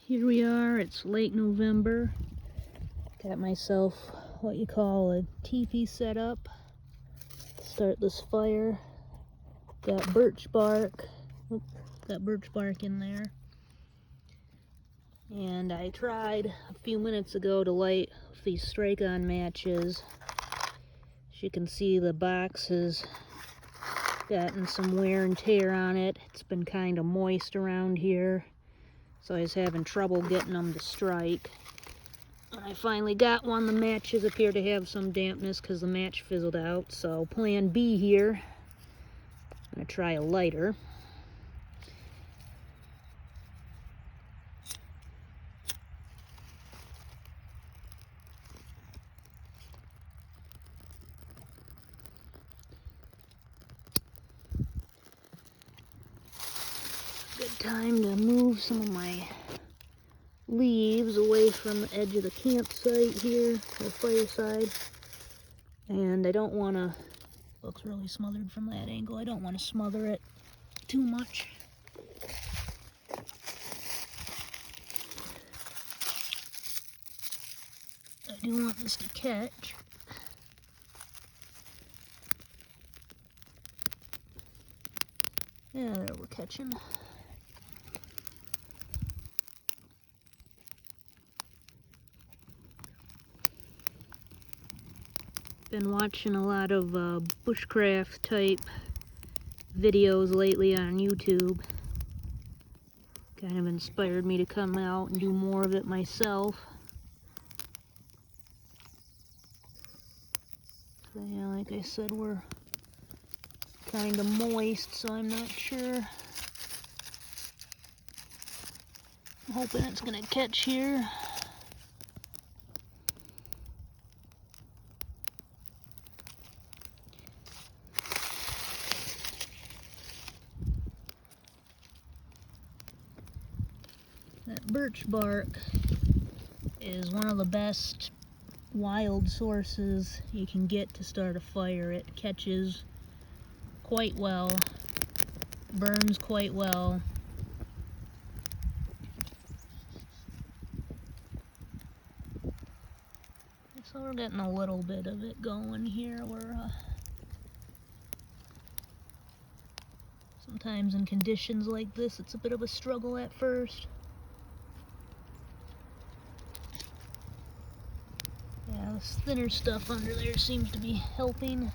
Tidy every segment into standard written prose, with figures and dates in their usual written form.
Here we are, it's late November. Got myself what you call a teepee set up. Start this fire. Got birch bark. Oop, got birch bark in there. And I tried a few minutes ago to light these strike-on matches. As you can see, the box has gotten some wear and tear on it. It's been kind of moist around here, so I was having trouble getting them to strike. I finally got one. The matches appear to have some dampness because the match fizzled out. So plan B here. I'm going to try a lighter. Good time to move some of my leaves away from the edge of the campsite here, the fireside. And I don't want to, looks really smothered from that angle, I don't want to smother it too much. I do want this to catch. Yeah, there, we're catching. Been watching a lot of bushcraft type videos lately on YouTube. Kind of inspired me to come out and do more of it myself. So yeah, like I said, we're kind of moist, so I'm not sure. I'm hoping it's gonna catch here. That birch bark is one of the best wild sources you can get to start a fire. It catches quite well, burns quite well. So we're getting a little bit of it going here. Sometimes in conditions like this, it's a bit of a struggle at first. Yeah, this thinner stuff under there seems to be helping.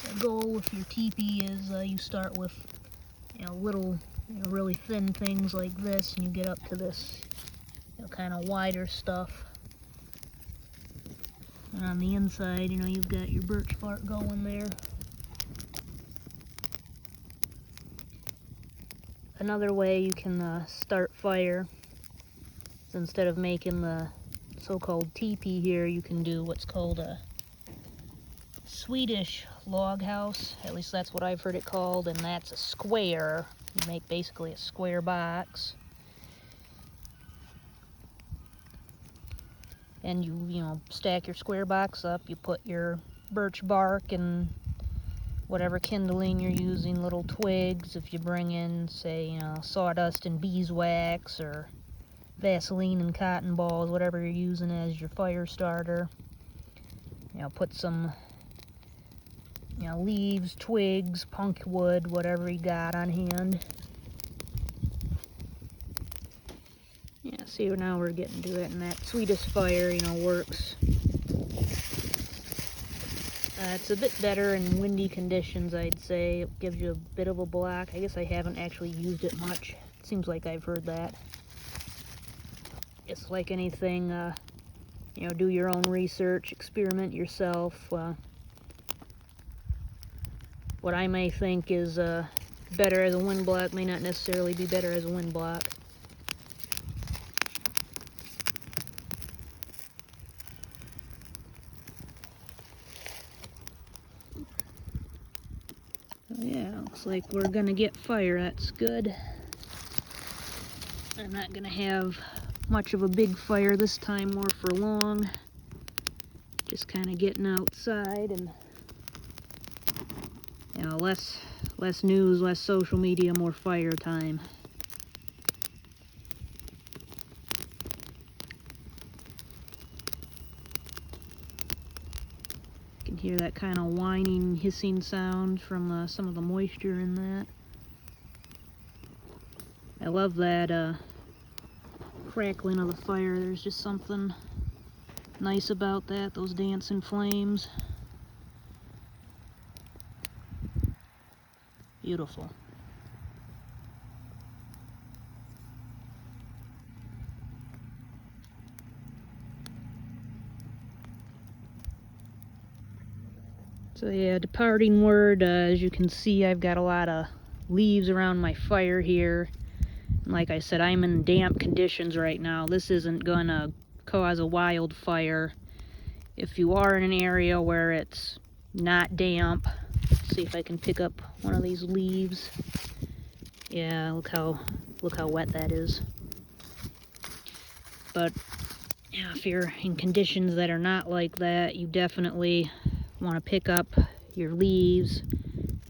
The goal with your teepee is you start with little, really thin things like this, and you get up to this kind of wider stuff. And on the inside, you've got your birch bark going there. Another way you can start fire is, instead of making the so-called teepee here, you can do what's called a Swedish log house. At least that's what I've heard it called, and that's a square. You make basically a square box. And you stack your square box up, you put your birch bark and whatever kindling you're using, little twigs. If you bring in, say, sawdust and beeswax, or Vaseline and cotton balls, whatever you're using as your fire starter. Put some, leaves, twigs, punk wood, whatever you got on hand. Yeah, see, now we're getting to it, and that Swedish fire, works. It's a bit better in windy conditions, I'd say. It gives you a bit of a block. I guess I haven't actually used it much. It seems like I've heard that. It's like anything, do your own research, experiment yourself. What I may think is better as a wind block may not necessarily be better as a wind block. Yeah, looks like we're gonna get fire. That's good. I'm not gonna have much of a big fire this time or for long. Just kind of getting outside and, you know, less news, less social media, more fire time. You can hear that kind of whining, hissing sound from some of the moisture in that. I love that crackling of the fire. There's just something nice about that, those dancing flames. Beautiful. So yeah, departing word, as you can see, I've got a lot of leaves around my fire here. And like I said, I'm in damp conditions right now. This isn't gonna cause a wildfire. If you are in an area where it's not damp, see if I can pick up one of these leaves. Yeah, look how wet that is. But yeah, if you're in conditions that are not like that, you definitely want to pick up your leaves.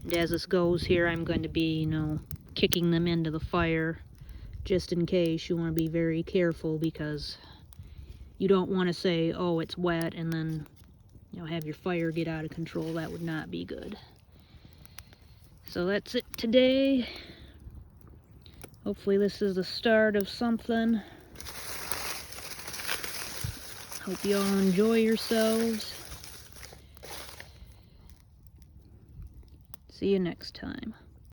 And as this goes here, I'm going to be, you know, kicking them into the fire just in case. You want to be very careful because you don't want to say, oh, it's wet, and then, you know, have your fire get out of control. That would not be good. So that's it today. Hopefully this is the start of something. Hope you all enjoy yourselves. See you next time.